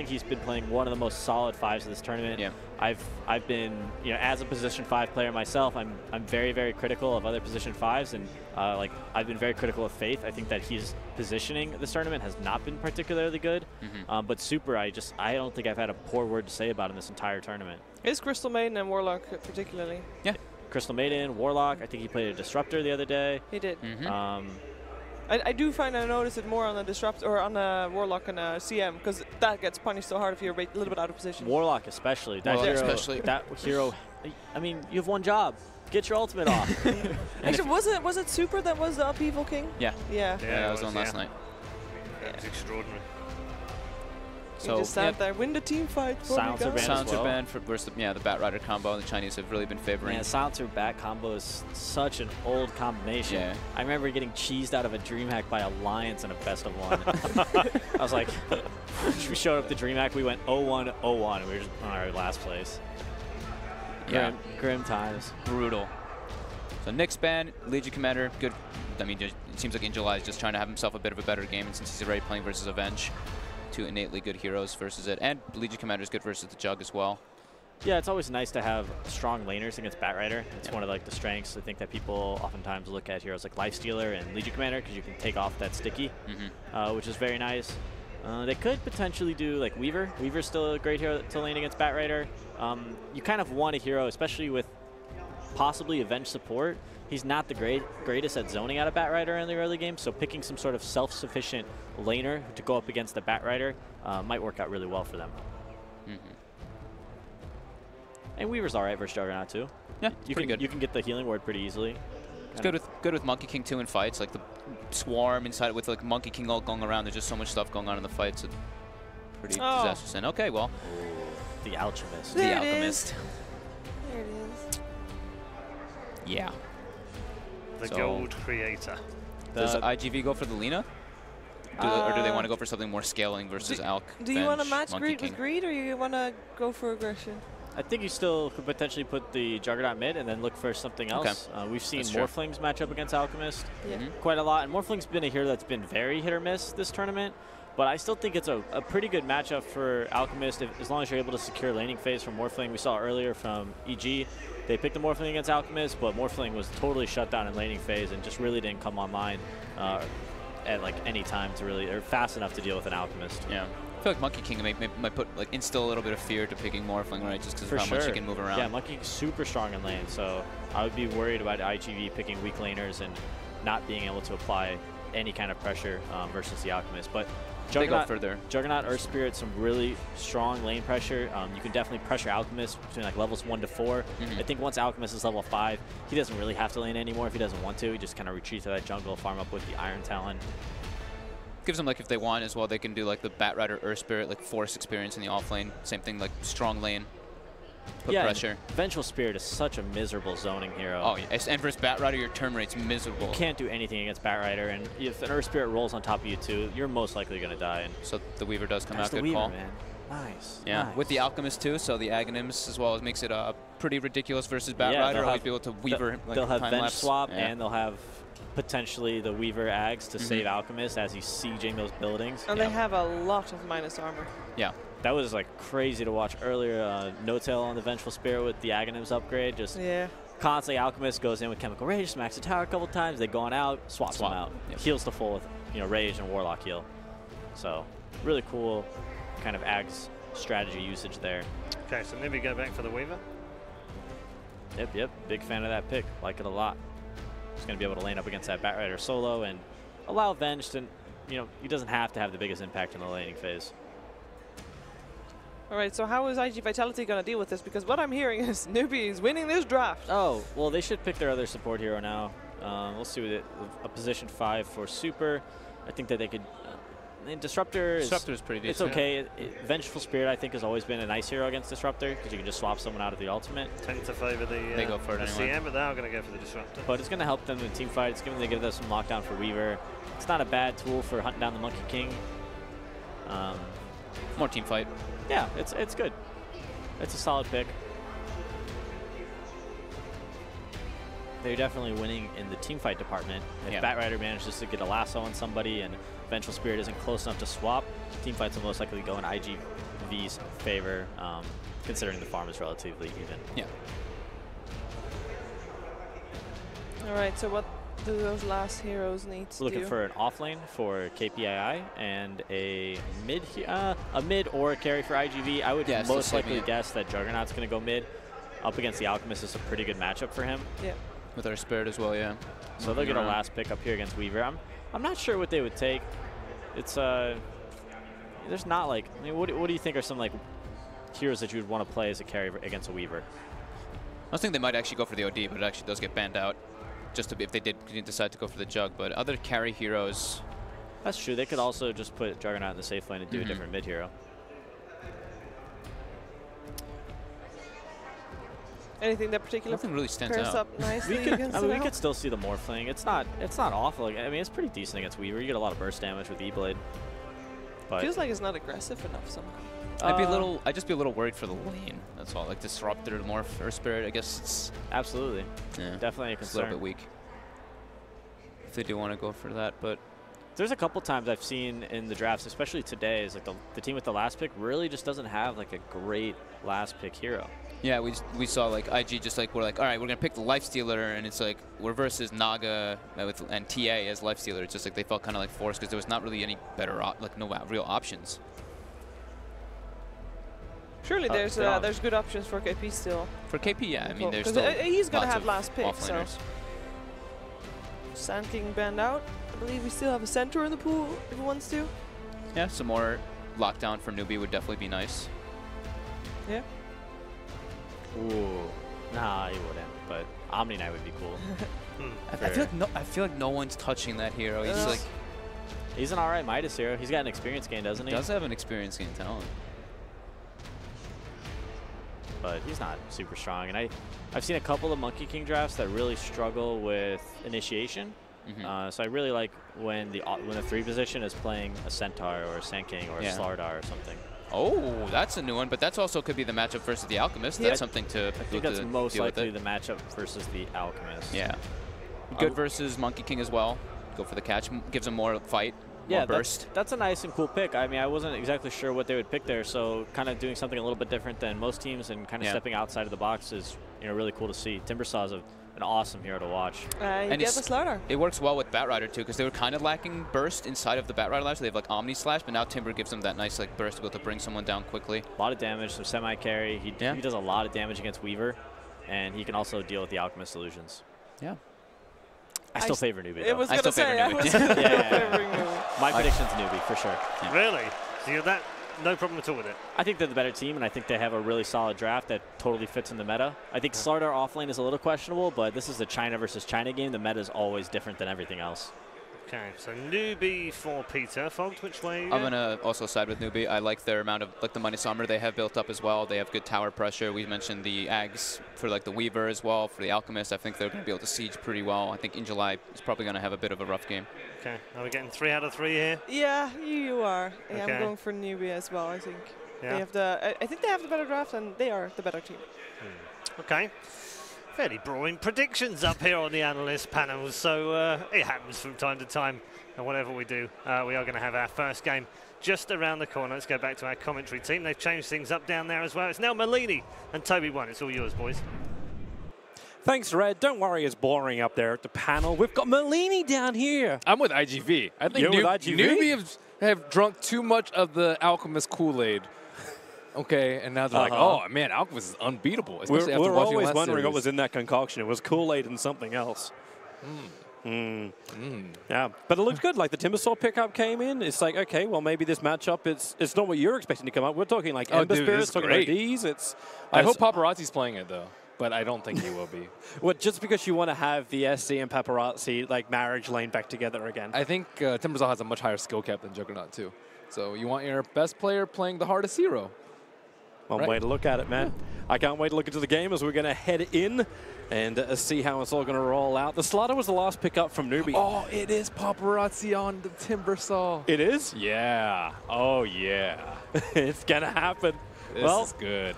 think he's been playing one of the most solid 5s of this tournament. Yeah. I've been, you know, as a position 5 player myself, I'm very, very critical of other position 5s, and like I've been very critical of Faith. I think that his positioning this tournament has not been particularly good. But Super, I don't think I've had a poor word to say about in this entire tournament. Is Crystal Maiden and Warlock particularly? Yeah. Crystal Maiden, Warlock. I think he played a Disruptor the other day. He did. I do find I notice it more on the Disrupt or on the Warlock and CM, because that gets punished so hard if you're a little bit out of position. Warlock especially. That hero. I mean, you have one job. Get your ultimate off. Actually, was it Super that was the Upheaval King? Yeah. Yeah. Yeah, that was on last night. It was extraordinary. So you just stand there, win the team fight. Silencer band versus the Bat Rider combo. The Chinese have really been favoring. Yeah, Silencer Bat combo is such an old combination. Yeah. I remember getting cheesed out of a DreamHack by Alliance in a best of 1. I was like, we showed up to DreamHack, we went 0-1, 0-1, and we were just on our last place. Grim times. Brutal. So Nick's ban, Legion Commander, good. I mean, it seems like Angel is just trying to have himself a bit of a better game, and since he's already playing versus Avenge, 2 innately good heroes versus it, and Legion Commander is good versus the Jug as well. Yeah, it's always nice to have strong laners against Bat Rider. It's one of like the strengths. I think that people oftentimes look at heroes like Lifestealer and Legion Commander because you can take off that sticky, which is very nice. They could potentially do like Weaver. Weaver's still a great hero to lane against Bat Rider. You kind of want a hero, especially with possibly Avenge support. He's not the greatest at zoning out a Bat Rider in the early game, so picking some sort of self-sufficient laner to go up against the Bat Rider might work out really well for them. And Weaver's all right versus Juggernaut too. Yeah, you can get the healing ward pretty easily. It's good with Monkey King too in fights, like the swarm inside with like Monkey King all going around. There's just so much stuff going on in the fights. It's pretty disastrous. And okay, well, the Alchemist. There the Alchemist. There it is. Yeah. The Gold Creator. Does IGV go for the Lina? Or do they want to go for something more scaling versus Alk? Do you want to match Greed with Greed, or you want to go for aggression? I think you still could potentially put the Juggernaut mid and then look for something else. We've seen Morphlings match up against Alchemist quite a lot, and Morphling's been a hero that's been very hit or miss this tournament, but I still think it's a pretty good matchup for Alchemist as long as you're able to secure laning phase from Morphling. We saw earlier from EG, they picked the Morphling against Alchemist, but Morphling was totally shut down in laning phase and just really didn't come online at like any time to really, or fast enough to deal with an Alchemist. Yeah. I feel like Monkey King might put instill a little bit of fear to picking Morphling, right? Just because of how much he can move around. Yeah, Monkey King's super strong in lane, so I would be worried about IGV picking weak laners and not being able to apply any kind of pressure versus the Alchemist. But Juggernaut, Earth Spirit, some really strong lane pressure. You can definitely pressure Alchemist between like levels 1 to 4. I think once Alchemist is level 5, he doesn't really have to lane anymore if he doesn't want to. He just kind of retreats to that jungle, farm up with the Iron Talon. Gives them, like, if they want as well, they can do like the Bat Rider Earth Spirit, like Force experience in the off lane. Same thing, like strong lane. Put pressure. Vengeful Spirit is such a miserable zoning hero. Oh, yes. And versus Bat Rider, your turn rate's miserable. You can't do anything against Bat Rider, and if an Earth Spirit rolls on top of you too, you're most likely going to die. And so the Weaver does come out. Good Weaver, call. Man. Nice. Yeah, nice. With the Alchemist too, so the Aghanims as well makes it pretty ridiculous versus Bat Rider. Always be able to Weaver. They'll have Venge swap, and they'll have potentially the Weaver Ags to save Alchemist as he's sieging those buildings. And they have a lot of minus armor. Yeah. That was like crazy to watch earlier. No-Tail on the Vengeful Spirit with the Aghanims upgrade. Just constantly Alchemist goes in with Chemical Rage, smacks the tower a couple times. They go on out, swaps them out. Heals to full with Rage and Warlock heal. So really cool kind of Ags strategy usage there. Okay, so maybe go back for the Weaver. Yep. Big fan of that pick. Like it a lot. He's going to be able to lane up against that Bat Rider solo and allow Venge to, he doesn't have to have the biggest impact in the laning phase. All right, so how is IG Vitality going to deal with this? Because what I'm hearing is NewBee is winning this draft. Oh, well, they should pick their other support hero now. We'll see with a position 5 for Super. I think that they could... Disruptor is pretty decent. It's okay. Vengeful Spirit, I think, has always been a nice hero against Disruptor because you can just swap someone out of the ultimate. Tend to favor they go for it anyway. CM, but they're going to go for the Disruptor. But it's going to help them in the team fight. It's going to give them some lockdown for Weaver. It's not a bad tool for hunting down the Monkey King. More team fight. Yeah, it's good. It's a solid pick. They're definitely winning in the team fight department. If Bat Rider manages to get a lasso on somebody and Vengeful Spirit isn't close enough to swap, team fights will most likely go in IG V's favor, considering the farm is relatively even. Yeah. All right, so what do those last heroes need to We're looking do? for an off lane for KPII and a mid or a carry for IGV. I would most likely guess that Juggernaut's going to go mid. Up against the Alchemist is a pretty good matchup for him. Yeah. With our Spirit as well, yeah. So they'll get a last pick up here against Weaver. I'm not sure what they would take. It's there's not like, I mean, what do you think are some like heroes that you would want to play as a carry against a Weaver? I was thinking they might actually go for the OD, but it actually does get banned out. Just to be, if they did decide to go for the Jug, but other carry heroes. That's true. They could also just put Juggernaut in the safe lane and do a different mid hero. Anything that particular Nothing really stands pairs out. up nicely We against we could still see the Morphling. It's not awful. Like, I mean, it's pretty decent against Weaver. You get a lot of burst damage with E-Blade. But feels like it's not aggressive enough somehow. I'd just be a little worried for the lane. That's all. Like Disruptor, Morph, or Spirit. I guess it's absolutely, definitely a concern. It's a little bit weak if they do want to go for that. But there's a couple times I've seen in the drafts, especially today, is like the team with the last pick really just doesn't have like a great last pick hero. Yeah, we saw like IG just like, we're like, all right, we're going to pick the Lifestealer, and it's like we're versus Naga and TA as Lifestealer. It's just like they felt kind of like forced because there was not really any better, no real options. Surely there's good options for KP still. For KP, yeah. I mean, there's still he's going to have lots last pick, so. Sand King banned out. I believe we still have a Centaur in the pool if he wants to. Yeah, some more lockdown for NewBee would definitely be nice. Yeah. Ooh, nah, he wouldn't. But Omni Knight would be cool. I feel like no one's touching that hero. He's like, he's an alright Midas hero. He's got an experience gain, doesn't he? Does have an experience gain talent. But he's not super strong. And I've seen a couple of Monkey King drafts that really struggle with initiation. So I really like when the 3 position is playing a Centaur or a Sand King or a Slardar or something. Oh, that's a new one, but that's also could be the matchup versus the Alchemist. That's something to I think that's most likely the matchup versus the Alchemist. Yeah. Good versus Monkey King as well. Go for the catch. Gives him more fight, more burst. That's a nice and cool pick. I mean, I wasn't exactly sure what they would pick there, so kind of doing something a little bit different than most teams and kind of stepping outside of the box is really cool to see. Timbersaw is an awesome hero to watch. And the Slardar. It works well with Batrider too, because they were kind of lacking burst inside of the Batrider line, so they have like Omni Slash, but now Timber gives them that nice like burst to be able to bring someone down quickly. A lot of damage, some semi-carry. He does a lot of damage against Weaver, and he can also deal with the Alchemist illusions. Yeah. I still favor NewBee, though. I was going to say, I was favoring NewBee. My prediction's NewBee, for sure. Yeah. Really? So you're no problem at all with it? I think they're the better team, and I think they have a really solid draft that totally fits in the meta. I think Slardar offlane is a little questionable, but this is a China versus China game. The meta is always different than everything else. Okay, so NewBee for Peter. Fogged, which way? I'm going to also side with NewBee. I like their amount of, like the Mighty Armor they have built up as well. They have good tower pressure. We mentioned the Ags for like the Weaver as well. For the Alchemist, I think they're going to be able to siege pretty well. I think In July is probably going to have a bit of a rough game. Okay, are we getting 3 out of 3 here? Yeah, you are. Yeah, okay. I'm going for NewBee as well, I think. Yeah. They have I think they have the better draft, and they are the better team. Okay. Fairly boring predictions up here on the analyst panels, so it happens from time to time. And whatever we do, we are going to have our first game just around the corner. Let's go back to our commentary team. They've changed things up down there as well. It's now Malini and Toby 1. It's all yours, boys. Thanks, Red. Don't worry, it's boring up there at the panel. We've got Malini down here. I'm with IGV. I think NewBee have drunk too much of the Alchemist Kool-Aid. Okay, and now they're like, oh, man, Alchemist is unbeatable. We're always wondering what was in that concoction. It was Kool-Aid and something else. Yeah, but it looks good. Like the Timbersaw pickup came in. It's like, okay, well, maybe this matchup, it's not what you're expecting to come up. We're talking like Ember Spirits, talking about these. I hope Paparazzi's playing it, though. But I don't think he will be. Well, just because you want to have the SC and Paparazzi like marriage lane back together again. I think Timbersaw has a much higher skill cap than Juggernaut, too. So you want your best player playing the hardest hero. One way to look at it, man. I can't wait to look into the game as we're going to head in and see how it's all going to roll out. The Slardar was the last pickup from NewBee. Oh, it is Paparazzi on the Timbersaw. It is? Yeah. Oh, yeah. It's going to happen. This is good.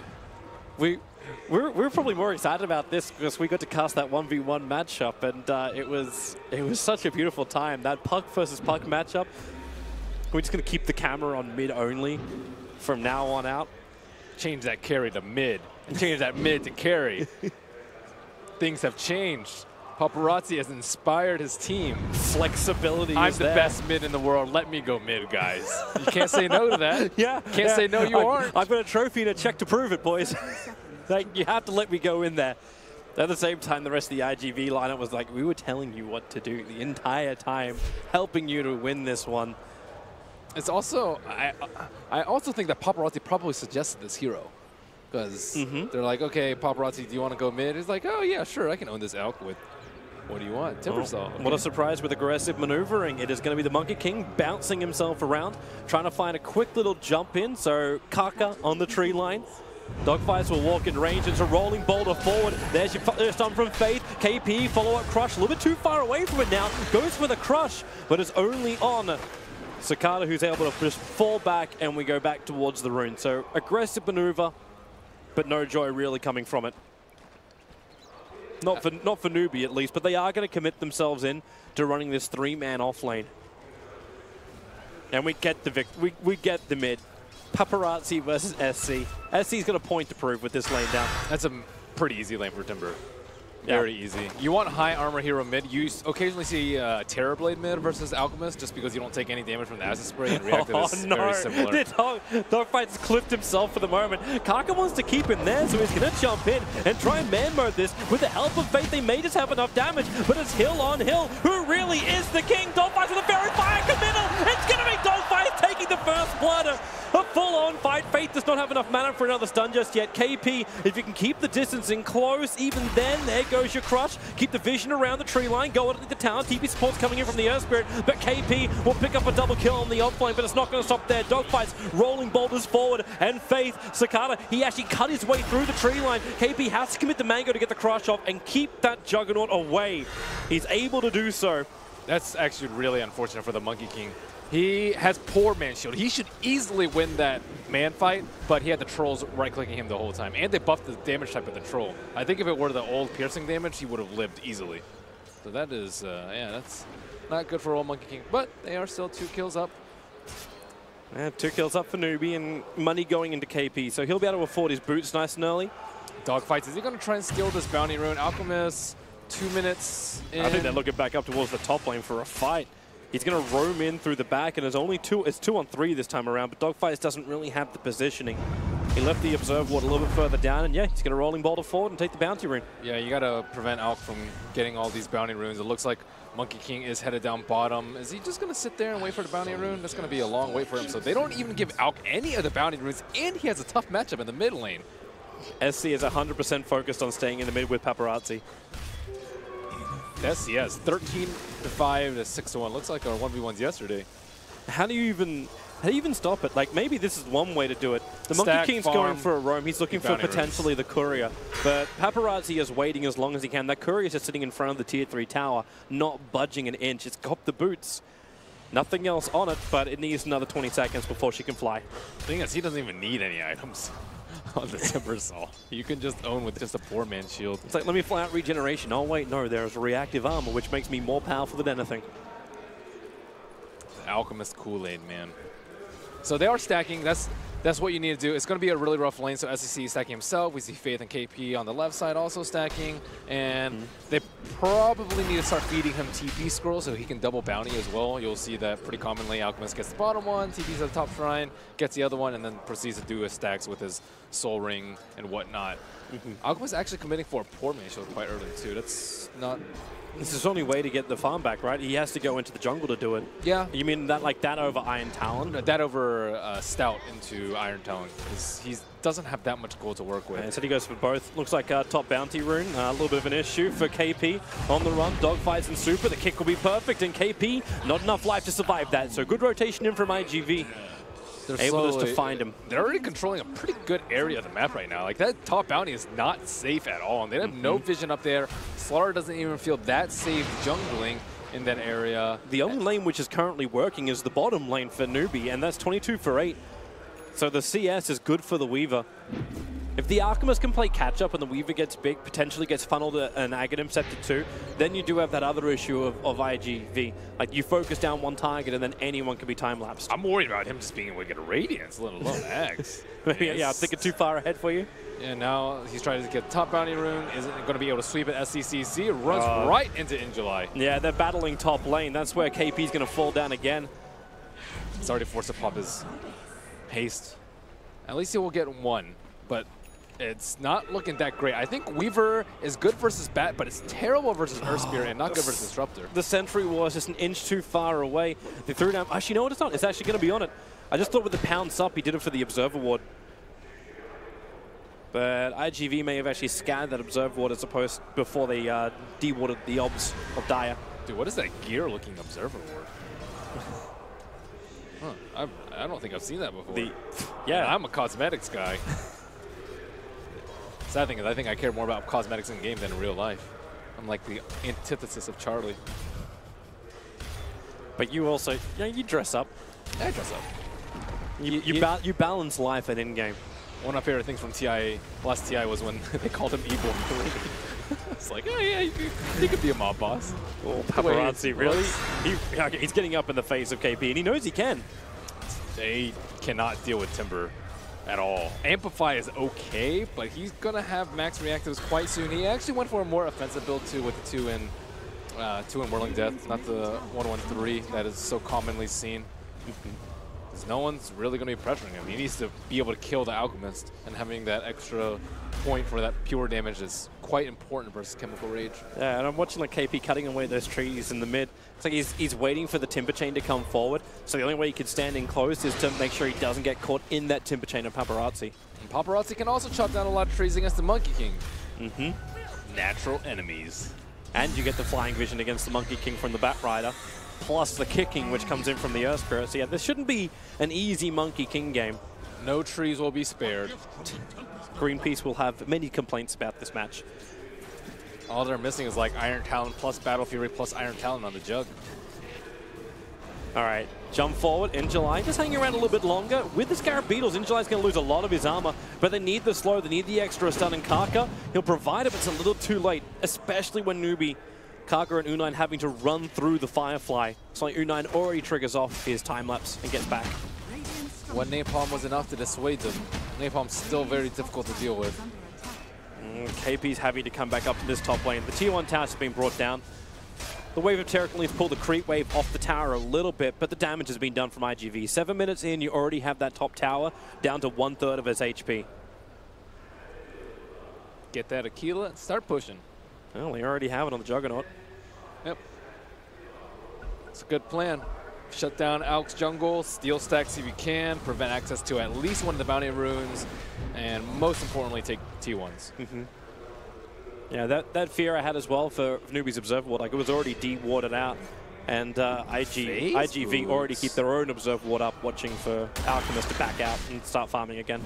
We're probably more excited about this because we got to cast that 1v1 matchup, and it was such a beautiful time. That Puck versus Puck matchup. We're just going to keep the camera on mid only from now on out. Change that carry to mid, and change that mid to carry. Things have changed. Paparazzi has inspired his team. Flexibility I'm is the there. best mid in the world. Let me go mid, guys. You can't say no to that. Yeah. Can't say no, you aren't. I've got a trophy and a check to prove it, boys. Like, you have to let me go in there. At the same time, the rest of the IGV lineup was like, we were telling you what to do the entire time, helping you to win this one. It's also, I also think that Paparazzi probably suggested this hero. Because they're like, okay, Paparazzi, do you want to go mid? He's like, oh, yeah, sure, I can own this elk with, what do you want? Timbersaw. What a surprise with aggressive maneuvering. It is going to be the Monkey King bouncing himself around, trying to find a quick little jump in. So Kaka on the tree line. Dogfights will walk in range. It's a rolling boulder forward. There's your stun from Faith. KP, follow-up crush. A little bit too far away from it now. Goes for the crush, but it's only on Cicada, who's able to just fall back, and we go back towards the rune. So aggressive maneuver, but no joy really coming from it. Not for NewBee at least, but they are going to commit themselves in to running this 3-man off lane. And we get we get the mid. Paparazzi versus SC. SC's got a point to prove with this lane down. That's a pretty easy lane for Timber. Very easy. You want high armor hero mid. You occasionally see Terrorblade mid versus Alchemist just because you don't take any damage from the acid spray, and reactive is very similar. Dogfight's clipped himself for the moment. Kaka wants to keep him there, so he's going to jump in and try and man mode this. With the help of Faith, they may just have enough damage, but it's Hill on Hill, who really is the king. Dogfight with a very fire committal. It's going to be Dogfight taking the first blood. A full-on fight. Faith does not have enough mana for another stun just yet. KP, if you can keep the distance in close, even then, there goes your crush. Keep the vision around the tree line. Go into the tower. TP support's coming in from the Earth Spirit, but KP will pick up a double kill on the off lane, but it's not going to stop there. Dogfights rolling boulders forward, and Faith, Cicada, he actually cut his way through the tree line. KP has to commit the mango to get the crush off and keep that Juggernaut away. He's able to do so. That's actually really unfortunate for the Monkey King. He has poor man shield. He should easily win that man fight, but he had the trolls right-clicking him the whole time. And they buffed the damage type of the troll. I think if it were the old piercing damage, he would have lived easily. So that is, yeah, that's not good for old Monkey King. But they are still 2 kills up. Yeah, 2 kills up for NewBee and money going into KP. So he'll be able to afford his boots nice and early. Dogfights, is he going to try and steal this bounty rune? Alchemist, 2 minutes in. I think they're looking back up towards the top lane for a fight. He's going to roam in through the back, and it's only 2-on-3 this time around, but Dogfights doesn't really have the positioning. He left the Observe Ward a little bit further down, and yeah, he's going to rolling boulder forward and take the bounty rune. Yeah, you got to prevent Alk from getting all these bounty runes. It looks like Monkey King is headed down bottom. Is he just going to sit there and wait for the bounty rune? That's going to be a long wait for him. So they don't even give Alk any of the bounty runes, and he has a tough matchup in the mid lane. SC is 100% focused on staying in the mid with Paparazzi. SCS 13-5 to 6-1. Looks like our 1v1s yesterday. How do you even stop it? Like, maybe this is one way to do it. The Monkey King's going for a roam. He's looking for potentially the courier. But Paparazzi is waiting as long as he can. That courier is just sitting in front of the tier 3 tower, not budging an inch. It's got the boots. Nothing else on it, but it needs another 20 seconds before she can fly. The thing is, he doesn't even need any items on the Timbersaw. You can just own with just a poor man shield. It's like, let me fly out regeneration. Oh wait, no, there's reactive armor, which makes me more powerful than anything. The Alchemist Kool-Aid, man. So they are stacking. That's what you need to do. It's going to be a really rough lane, so SEC is stacking himself. We see Faith and KP on the left side also stacking. And they probably need to start feeding him TP scrolls so he can double bounty as well. You'll see that pretty commonly. Alchemist gets the bottom one, TP's at the top shrine, gets the other one, and then proceeds to do his stacks with his soul ring and whatnot. Alchemist actually committing for a poor man shield quite early too. That's not... This is his only way to get the farm back, right? He has to go into the jungle to do it. Yeah. You mean that like that over Iron Talon? That over Stout into Iron Talon, because he doesn't have that much gold to work with. And so he goes for both. Looks like top bounty rune. A little bit of an issue for KP on the run. Dogfights and Super. The kick will be perfect, and KP, not enough life to survive that. So good rotation in from IGV. They're able to find him. They're already controlling a pretty good area of the map right now. Like, that top bounty is not safe at all. And they have no vision up there. Slaughter doesn't even feel that safe jungling in that area. The only lane which is currently working is the bottom lane for NewBee, and that's 22 for 8. So the CS is good for the Weaver. If the Alchemist can play catch-up and the Weaver gets big, potentially gets funneled an Aghanim Scepter too, then you do have that other issue of IGV. Like, you focus down one target and then anyone can be time-lapsed. I'm worried about him just being able to get a Radiance, let alone Axe. Yeah, I'm thinking too far ahead for you. And now he's trying to get top bounty rune, isn't going to be able to sweep it. SCCC runs right into In July. Yeah, they're battling top lane. That's where KP's going to fall down again. It's already forced to pop his haste. At least he will get one, but it's not looking that great. I think Weaver is good versus Bat, but it's terrible versus Earth Spirit and not good versus Disruptor. The Sentry was just an inch too far away. They threw down. Actually, you know what? It's not. It's actually going to be on it. I just thought with the pounce up, he did it for the Observer Ward. But IGV may have actually scanned that Observer Ward as opposed before they de-warded the obs of Dire. Dude, what is that gear-looking Observer Ward? Huh, I don't think I've seen that before. Yeah, I'm a cosmetics guy. Sad thing is, I think I care more about cosmetics in game than in real life. I'm like the antithesis of Charlie. But you also, you dress up. I dress up. You balance life at in-game. One of my favorite things from TI, last TI, was when they called him Evil 3. It's like, oh yeah, he could be a mob boss. Oh, paparazzi, really? He's getting up in the face of KP, and he knows he can. They cannot deal with Timber at all. Amplify is okay, but he's going to have max reactives quite soon. He actually went for a more offensive build too with the 2 in Whirling Death, not the 1-1-3 that is so commonly seen. Because no one's really going to be pressuring him. He needs to be able to kill the Alchemist, and having that extra point for that pure damage is quite important versus Chemical Rage. Yeah, and I'm watching like KP cutting away those trees in the mid. It's like he's waiting for the Timber Chain to come forward, so the only way he can stand in close is to make sure he doesn't get caught in that Timber Chain of Paparazzi. And Paparazzi can also chop down a lot of trees against the Monkey King. Natural enemies. And you get the Flying Vision against the Monkey King from the Bat Rider, plus the kicking which comes in from the Earth Spirit. So yeah, this shouldn't be an easy Monkey King game. No trees will be spared. Greenpeace will have many complaints about this match. All they're missing is like Iron Talon plus Battle Fury plus Iron Talon on the jug. All right, jump forward In July, just hanging around a little bit longer. With the Scarab Beetles, In July's going to lose a lot of his armor, but they need the slow, they need the extra stun, and Kaka, he'll provide it, but it's a little too late, especially when NewBee, Kaka and U9 having to run through the Firefly. So like U9 already triggers off his time lapse and gets back. When Napalm was enough to dissuade them, Napalm's still very difficult to deal with. KP's having to come back up to this top lane. The tier 1 tower has been brought down. The Wave of Terracleans pulled the creep wave off the tower a little bit, but the damage has been done from IGV. 7 minutes in, you already have that top tower down to 1/3 of its HP. Get that Aquila and start pushing. Well, they already have it on the Juggernaut. Yep. It's a good plan. Shut down Alk's jungle, steal stacks if you can, prevent access to at least one of the bounty runes, and most importantly, take T1s. Yeah, that fear I had as well for NewBee's Observer Ward. Like, it was already de-warded out, and IGV already keep their own Observer Ward up, watching for Alchemist to back out and start farming again.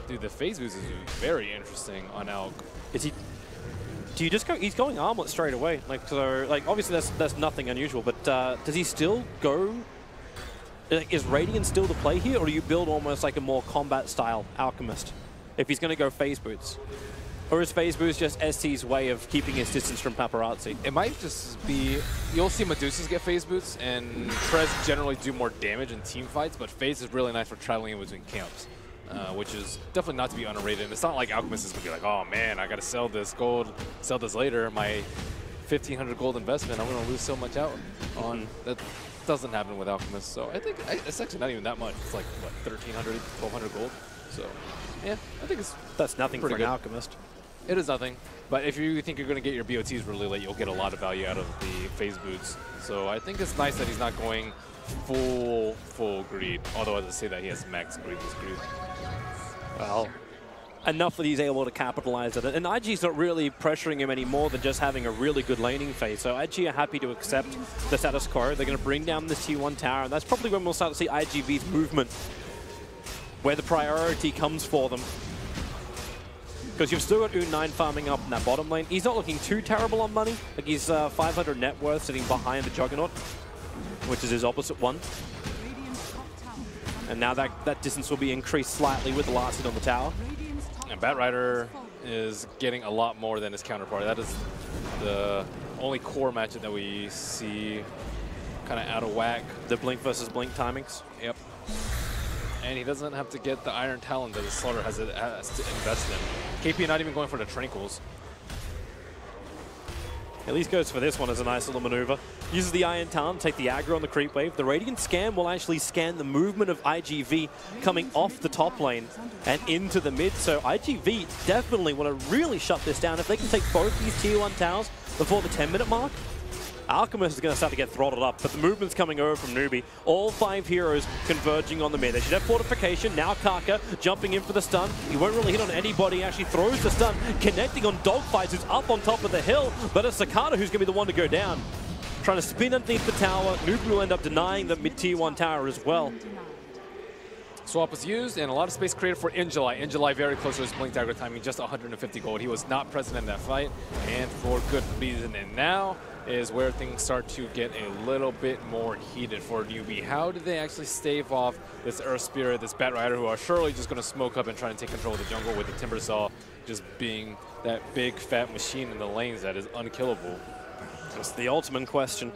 Dude, the phase boost is very interesting on Alk. Is he? Do you just go? He's going armlet straight away. Like, so, like obviously that's nothing unusual, but does he still go? Like, is Radiant still the play here, or do you build almost like a more combat style Alchemist if he's going to go phase boots? Or is phase boost just SC's way of keeping his distance from Paparazzi? It might just be, you'll see Medusas get phase boots, and Trez generally do more damage in team fights, but phase is really nice for traveling in between camps, which is definitely not to be underrated. And it's not like Alchemist is going to be like, oh man, I got to sell this gold, sell this later, my 1,500 gold investment, I'm going to lose so much out on. That doesn't happen with Alchemist, so I think it's actually not even that much. It's like, what, 1,300, 1,200 gold? So, yeah, I think that's nothing for an good Alchemist. It is nothing, but if you think you're going to get your BOTs really late, you'll get a lot of value out of the phase boots. So I think it's nice that he's not going full greed, although as I say that, he has max greedless greed. Well, enough that he's able to capitalize on it, and IG's not really pressuring him any more than just having a really good laning phase. So IG are happy to accept the status quo. They're going to bring down this T1 tower, and that's probably when we'll start to see IGV's movement, where the priority comes for them. Because you've still got U9 farming up in that bottom lane. He's not looking too terrible on money. Like, he's 500 net worth sitting behind the Juggernaut, which is his opposite one. And now that distance will be increased slightly with the last hit on the tower. And And Batrider is getting a lot more than his counterpart. That is the only core matchup that we see kind of out of whack. The Blink versus Blink timings. Yep. And he doesn't have to get the Iron Talon that the Slaughter has to invest in. KP not even going for the Tranquils. At least goes for this one as a nice little maneuver. Uses the Iron Talon to take the aggro on the creep wave. The Radiant Scan will actually scan the movement of IGV coming off the top lane and into the mid. So IGV definitely want to really shut this down. If they can take both these tier 1 towers before the 10-minute mark, Alchemist is going to start to get throttled up, but the movement's coming over from NewBee. All 5 heroes converging on the mid. They should have fortification. Now Kaka jumping in for the stun. He won't really hit on anybody. Actually throws the stun, connecting on Dogfights, who's up on top of the hill, but it's Sakata who's going to be the one to go down. Trying to spin underneath the tower. NewBee will end up denying the mid-tier 1 tower as well. Swap was used and a lot of space created for Injuly. Injuly very close to his Blink Dagger timing, just 150 gold. He was not present in that fight, and for good reason. And now is where things start to get a little bit more heated for NewBee. How do they actually stave off this Earth Spirit, this Batrider, who are surely just going to smoke up and try and take control of the jungle, with the Timber Saw just being that big fat machine in the lanes that is unkillable? That's the ultimate question.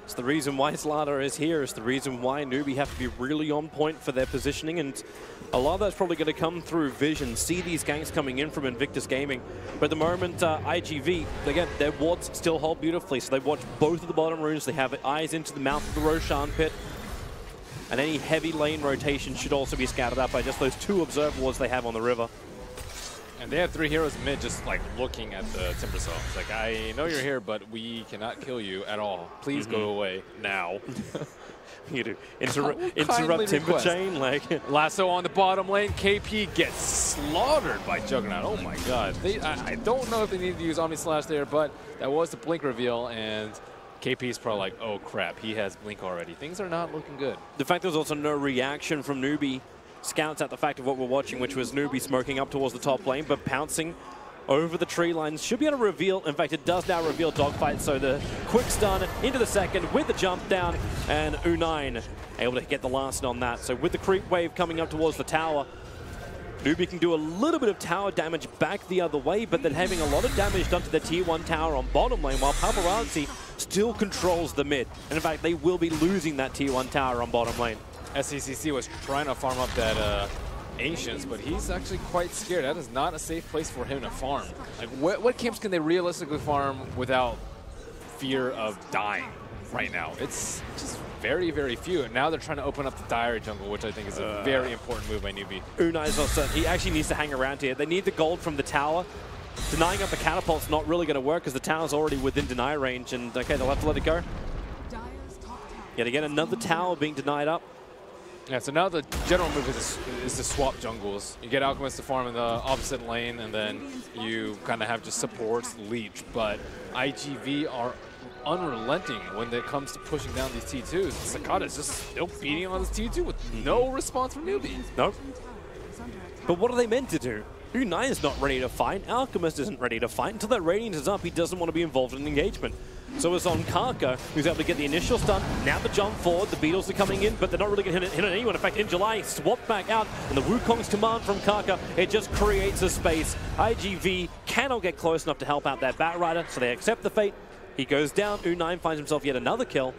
It's the reason why Slaughter is here. It's the reason why NewBee have to be really on point for their positioning, and a lot of that's probably going to come through vision. See these ganks coming in from Invictus Gaming. But at the moment, IGV, again, their wards still hold beautifully, so they watch both of the bottom runes. They have eyes into the mouth of the Roshan pit. And any heavy lane rotation should also be scattered out by just those 2 observer wards they have on the river. And they have 3 heroes mid just like looking at the Timber Saw. It's like, I know you're here, but we cannot kill you at all. Please go away now. You do. Interrupt Timber Chain, like. Lasso on the bottom lane. KP gets slaughtered by Juggernaut. Oh my god. I don't know if they needed to use Omni Slash there, but that was the Blink reveal, and KP's probably like, oh crap, he has Blink already. Things are not looking good. The fact there's also no reaction from NewBee scouts out the fact of what we're watching, which was NewBee smoking up towards the top lane, but pouncing over the tree lines. Should be able to reveal, in fact it does now reveal Dogfight, so the quick stun into the second with the jump down, and U9 able to get the last on that. So with the creep wave coming up towards the tower, NewBee can do a little bit of tower damage back the other way, but then having a lot of damage done to the tier 1 tower on bottom lane, while Paparazzi still controls the mid. And in fact, they will be losing that tier 1 tower on bottom lane. SCCC was trying to farm up that Ancients, but he's actually quite scared. That is not a safe place for him to farm. Like, what camps can they realistically farm without fear of dying right now? It's just very, very few. And now they're trying to open up the Dire jungle, which I think is a very important move by NewBee. U9 is also, he actually needs to hang around here. They need the gold from the tower. Denying up the catapult's not really going to work because the tower's already within deny range, and okay, they'll have to let it go. Yet again, another tower being denied up. Yeah, so now the general move is to swap jungles. You get Alchemist to farm in the opposite lane, and then you kind of have just supports leech. But IGV are unrelenting when it comes to pushing down these T2s. Sakata is just still beating on this T2 with no response from NewBee. Nope. But what are they meant to do? U9 is not ready to fight. Alchemist isn't ready to fight. Until that Radiant is up, he doesn't want to be involved in engagement. So it's on Kaka, who's able to get the initial stun. Now the jump forward, the Beatles are coming in, but they're not really going to hit on anyone. In fact, in July, swapped back out, and the Wukong's command from Kaka, it just creates a space. IGV cannot get close enough to help out that Batrider, so they accept the fate. He goes down. U9 finds himself yet another kill.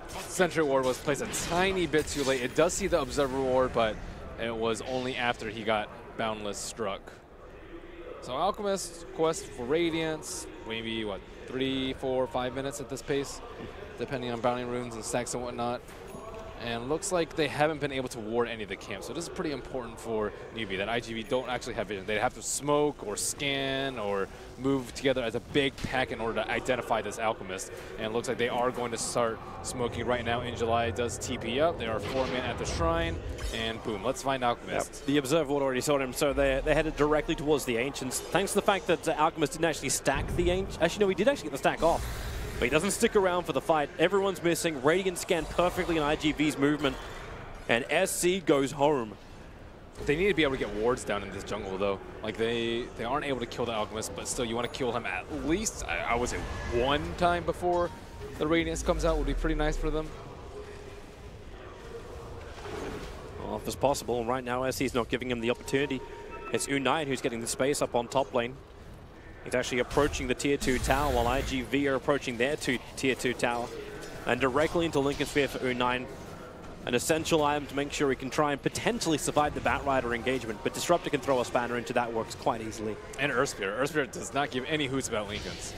Sentry Ward was placed a tiny bit too late. It does see the Observer Ward, but it was only after he got Boundless struck. So Alchemist quest for Radiance, maybe what, 3, 4, 5 minutes at this pace, depending on bounty runes and stacks and whatnot. And looks like they haven't been able to ward any of the camps. So this is pretty important for NewBee, that IGV don't actually have vision. They have to smoke or scan or move together as a big pack in order to identify this Alchemist. And it looks like they are going to start smoking right now. In July does TP up. They are 4 men at the shrine. And boom, let's find Alchemist. Yep. The Observer Ward already saw him, so they headed directly towards the Ancients. Thanks to the fact that Alchemist didn't actually stack the Ancients. Actually, no, he did actually get the stack off. But he doesn't stick around for the fight. Everyone's missing. Radiant scanned perfectly in IGV's movement. And SC goes home. They need to be able to get wards down in this jungle, though. Like, they aren't able to kill the Alchemist, but still, you want to kill him at least, I would say, 1 time before the Radiance comes out would be pretty nice for them. Well, if it's possible, right now SC's not giving him the opportunity. It's U9 who's getting the space up on top lane. He's actually approaching the tier 2 tower while IGV are approaching their tier 2 tower. And directly into Lincoln Sphere for U9. An essential item to make sure he can try and potentially survive the Batrider engagement, but Disruptor can throw a spanner into that, works quite easily. And Earthspear. Earthspear does not give any hoots about Lincolns.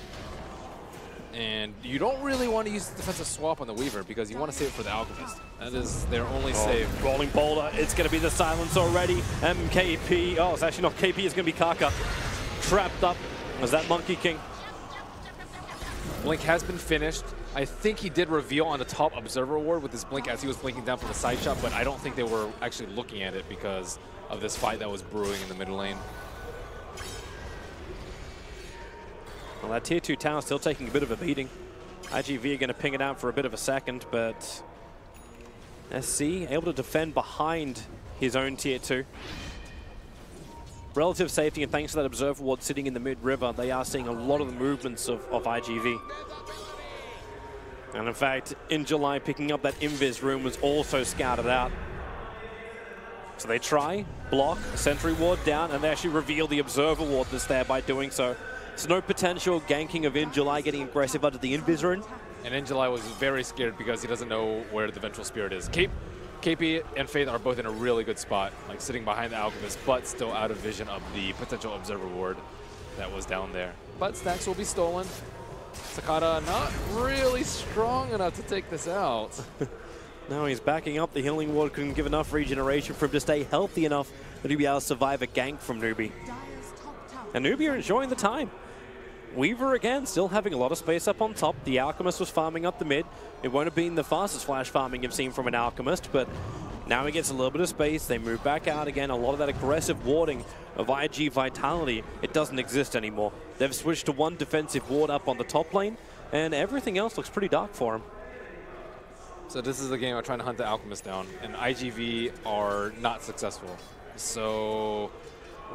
And you don't really want to use the defensive swap on the Weaver because you want to save it for the Alchemist. That is their only save. Rolling Boulder, it's going to be the silence already. MKP, oh, it's actually not KP, it's going to be Kaka. Trapped up as that Monkey King. Blink has been finished. I think he did reveal on the top observer ward with his blink as he was blinking down from the side shot, but I don't think they were actually looking at it because of this fight that was brewing in the mid lane. Well, that tier 2 tower still taking a bit of a beating. IGV are going to ping it out for a bit of a second, but SC able to defend behind his own tier 2. Relative safety, and thanks to that observer ward sitting in the mid-river, they are seeing a lot of the movements of IGV. And in fact, in July, picking up that Invis room was also scouted out. So they try, block, sentry ward down, and they actually reveal the observer ward that's there by doing so. So no potential ganking of In July getting aggressive under the Invis rune. And In July was very scared because he doesn't know where the Vengeful Spirit is. KP and Faith are both in a really good spot, like sitting behind the Alchemist, but still out of vision of the potential observer ward that was down there. But stacks will be stolen. Sakata not really strong enough to take this out. No, he's backing up. The healing ward couldn't give enough regeneration for him to stay healthy enough that he'd be able to survive a gank from NewBee. And NewBee are enjoying the time. Weaver again still having a lot of space up on top. The Alchemist was farming up the mid. It won't have been the fastest flash farming you've seen from an Alchemist, but now he gets a little bit of space. They move back out again. A lot of that aggressive warding of IG Vitality, it doesn't exist anymore. They've switched to one defensive ward up on the top lane, and everything else looks pretty dark for him. So this is a game of trying to hunt the Alchemist down, and IGV are not successful. So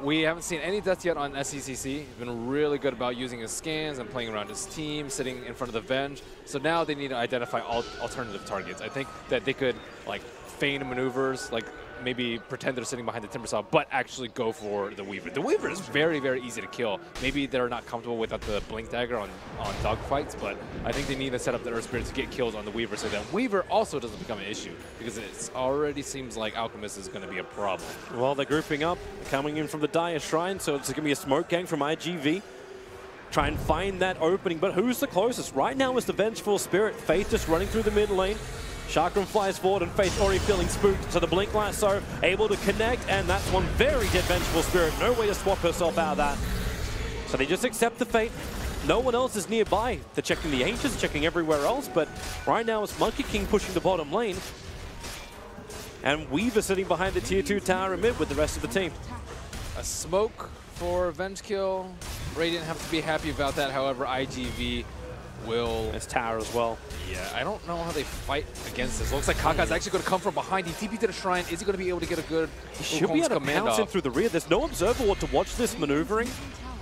we haven't seen any deaths yet on SCCC. He's been really good about using his scans and playing around his team, sitting in front of the Venge. So now they need to identify alternative targets. I think that they could like feign maneuvers, like maybe pretend they're sitting behind the Timbersaw, but actually go for the Weaver. The Weaver is very, very easy to kill. Maybe they're not comfortable without the Blink Dagger on dogfights, but I think they need to set up the Earth Spirit to get kills on the Weaver so that Weaver also doesn't become an issue, because it already seems like Alchemist is going to be a problem. Well, they're grouping up, coming in from the Dire Shrine, so it's going to be a smoke gang from IGV. Try and find that opening, but who's the closest? Right now is the Vengeful Spirit. Faith just running through the mid lane. Chakram flies forward and Faith already feeling spooked, so the Blink Lasso able to connect, and that's one very dead Vengeful Spirit. No way to swap herself out of that. So they just accept the fate. No one else is nearby. They're checking the Ancients, checking everywhere else, but right now it's Monkey King pushing the bottom lane. And Weaver sitting behind the tier 2 tower in mid with the rest of the team. A smoke for Venge kill. Radiant have to be happy about that, however, IGV will... It's tower as well. Yeah, I don't know how they fight against this. Looks like Kaka's actually going to come from behind. He TP to the shrine. Is he going to be able to get a good He should be able to pounce in through the rear. There's no observer ward to watch this maneuvering,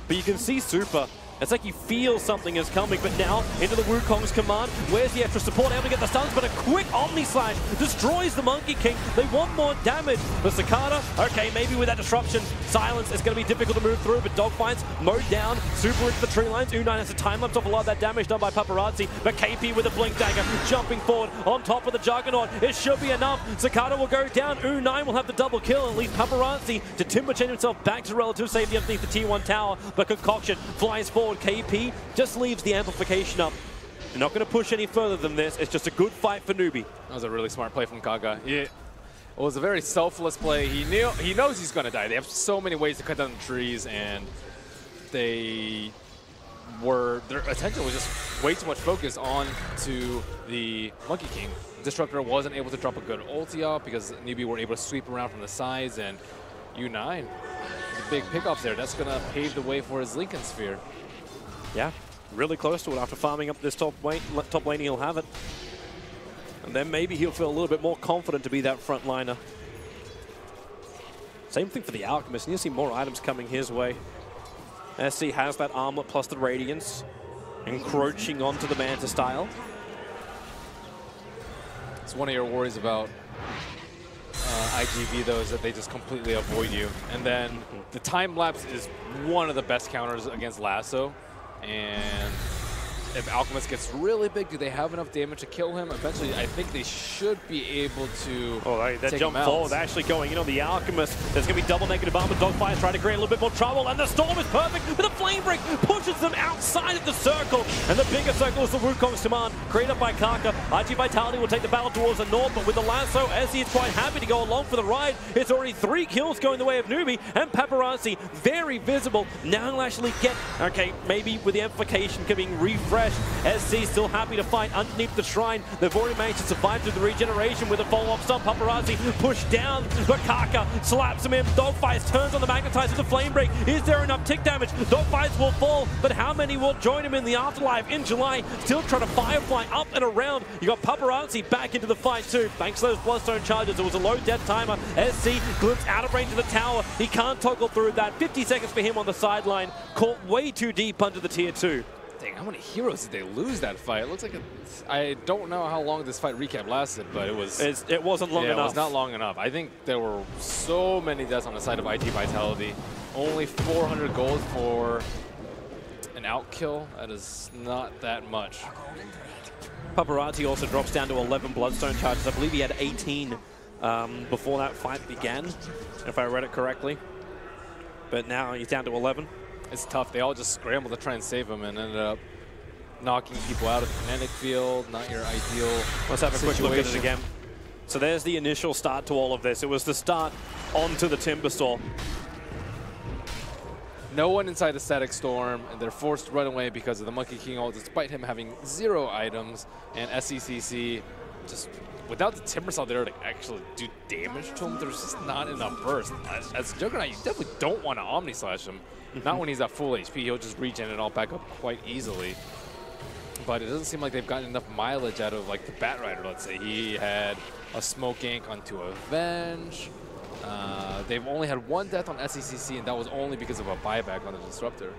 but you can see Super. It's like you feel something is coming, but now into the Wukong's command. Where's the extra support? Able to get the stuns, but a quick Omni Slash destroys the Monkey King. They want more damage. But Sakata, okay, maybe with that disruption, silence is going to be difficult to move through, but dogfights mowed down. Super into the tree lines. U9 has a time lapse off a lot of that damage done by Paparazzi, but KP with a Blink Dagger jumping forward on top of the Juggernaut. It should be enough. Sakata will go down. U9 will have the double kill and leave Paparazzi to timber chain himself back to relative safety underneath the Tier 1 tower, but Concoction flies forward. KP just leaves the amplification up. They're not going to push any further than this. It's just a good fight for NewBee. That was a really smart play from Kaga. It was a very selfless play. He knows he's going to die. They have so many ways to cut down the trees, and their attention was just way too much focused on to the Monkey King. Disruptor wasn't able to drop a good ulti off because NewBee were able to sweep around from the sides, and U9, the big pickups there, that's going to pave the way for his Lincoln Sphere. Yeah, really close to it. After farming up this top lane, he'll have it. And then maybe he'll feel a little bit more confident to be that front liner. Same thing for the Alchemist. And you'll see more items coming his way. SC has that armlet plus the Radiance, encroaching onto the Manta style. It's one of your worries about IGV though is that they just completely avoid you. And then the time lapse is one of the best counters against Lasso. And if Alchemist gets really big, do they have enough damage to kill him? Eventually, I think they should be able to that jump forward, actually going in on the Alchemist. There's going to be double negative armor. Dogfire trying to create a little bit more trouble, and the Storm is perfect with a Flame Break, pushes them outside of the circle, and the bigger circle is the Wukong's Demand, created by Kaka. IG Vitality will take the battle towards the north, but with the lasso, SC is quite happy to go along for the ride. It's already 3 kills going the way of NewBee, and Paparazzi, very visible. Now he'll actually get, maybe with the amplification being refreshed, SC still happy to fight underneath the shrine. They've already managed to survive through the regeneration with a follow-up stun. Paparazzi pushed down, but Kaka slaps him in. Dogfires turns on the Magnetize with the Flame Break. Is there enough tick damage? Dogfires will fall, but how many will join him in the afterlife in July? Still trying to Firefly up and around. You got Paparazzi back into the fight too. Thanks to those Bloodstone charges, it was a low death timer. SC glimpsed out of range of the tower. He can't toggle through that. 50 seconds for him on the sideline. Caught way too deep under the tier 2. Dang, how many heroes did they lose that fight? It looks like I don't know how long this fight recap lasted, but it wasn't long enough. It was not long enough. I think there were so many deaths on the side of IG Vitality. Only 400 gold for an outkill. That is not that much. Paparazzi also drops down to 11 Bloodstone charges. I believe he had 18 before that fight began, if I read it correctly. But now he's down to 11. It's tough. They all just scrambled to try and save him and ended up knocking people out of the kinetic field. Not your ideal Let's have a quick look at it again. So there's the initial start to all of this. It was the start onto the Timbersaw. No one inside the Static Storm, and they're forced to run away because of the Monkey King ult, despite him having 0 items. And SCCC, just without the Timbersaw there to actually do damage to him, there's just not enough burst. As Juggernaut, you definitely don't want to Omni Slash him. Not when he's at full HP, he'll just regen it all back up quite easily. But it doesn't seem like they've gotten enough mileage out of like the Batrider, let's say. He had a Smoke Ink onto Avenge. They've only had 1 death on SCCC, and that was only because of a buyback on the Disruptor.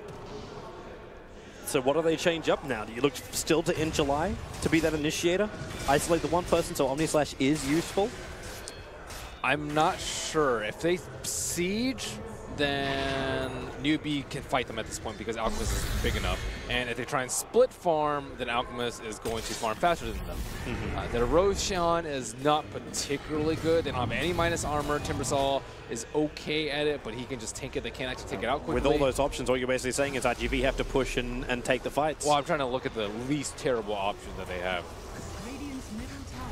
So what do they change up now? Do you look still to In July to be that initiator? Isolate the one person so Omni Slash is useful? I'm not sure. If they siege, then NewBee can fight them at this point because Alchemist is big enough. And if they try and split farm, then Alchemist is going to farm faster than them. Their Roshan is not particularly good. They don't have any minus armor. Timbersaw is okay at it, but he can just tank it. They can't actually take it out quickly. With all those options, what you're basically saying is IGV have to push and take the fights. Well, I'm trying to look at the least terrible option that they have.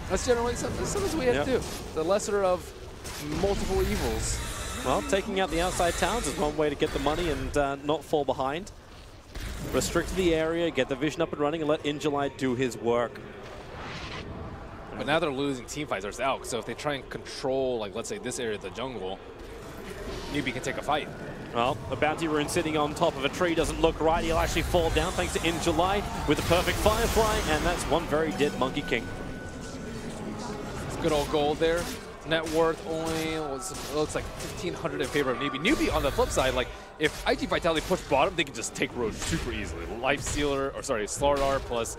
That's generally something we have to do. The lesser of multiple evils. Well, taking out the outside towns is one way to get the money and not fall behind. Restrict the area, get the vision up and running, and let Injuly do his work. But now they're losing team fights versus Alk, so if they try and control, like, let's say this area of the jungle, NewBee can take a fight. Well, the Bounty Rune sitting on top of a tree doesn't look right. He'll actually fall down thanks to Injuly with a perfect Firefly, and that's one very dead Monkey King. It's good old gold there. Net worth only looks like 1,500 in favor of NewBee. NewBee on the flip side, like if IG Vitality push bottom, they can just take Roach super easily. Life Stealer, or sorry, Slardar plus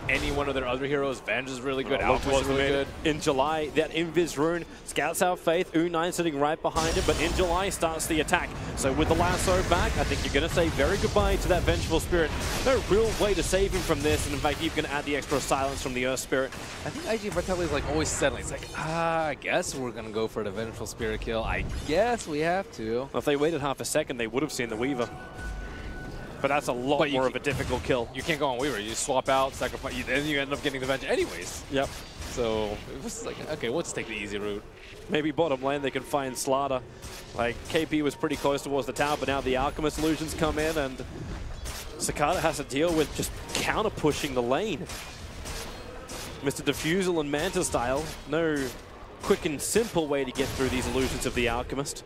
any one of their other heroes. Vange is really good. Alpha is really good. In July, that Invis rune scouts out Faith. U9 sitting right behind him, but In July starts the attack. So with the lasso back, I think you're going to say very goodbye to that Vengeful Spirit. No real way to save him from this, and in fact, you can add the extra silence from the Earth Spirit. I think IG Vitality is like always settling. It's like, I guess we're going to go for the Vengeful Spirit kill. I guess we have to. Well, if they waited half a second, they would have seen the Weaver. But that's a lot more of a difficult kill. You can't go on Weaver. You just swap out, sacrifice, then you end up getting the Venge anyways. Yep. So it was like, okay, we'll just take the easy route. Maybe bottom lane they can find Slaughter. Like, KP was pretty close towards the tower, but now the Alchemist illusions come in, and Cicada has to deal with just counter-pushing the lane. Mr. Diffusal and Manta style. No quick and simple way to get through these illusions of the Alchemist.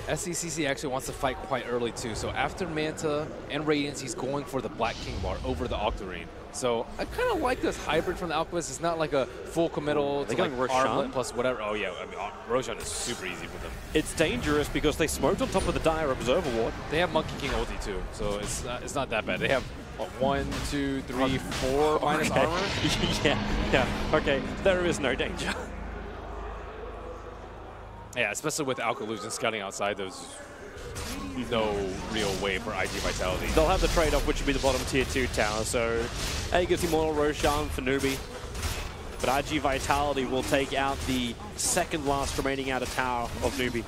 SCCC actually wants to fight quite early too, so after Manta and Radiance, he's going for the Black King bar over the Octarine. So I kind of like this hybrid from the Alchemist. It's not like a full committal to like Armlet plus whatever. Oh yeah, I mean, Roshan is super easy for them. It's dangerous because they smoked on top of the Dire Observer Ward. They have Monkey King ulti too, so it's not that bad. They have what, 1, 2, 3, 4 minus armor. Yeah. Okay, there is no danger. Yeah, especially with Alkalusion scouting outside, there's no real way for IG Vitality. They'll have the trade-off, which would be the bottom tier 2 tower. So A gets Immortal Roshan for NewBee. But IG Vitality will take out the second last remaining outer tower of NewBee.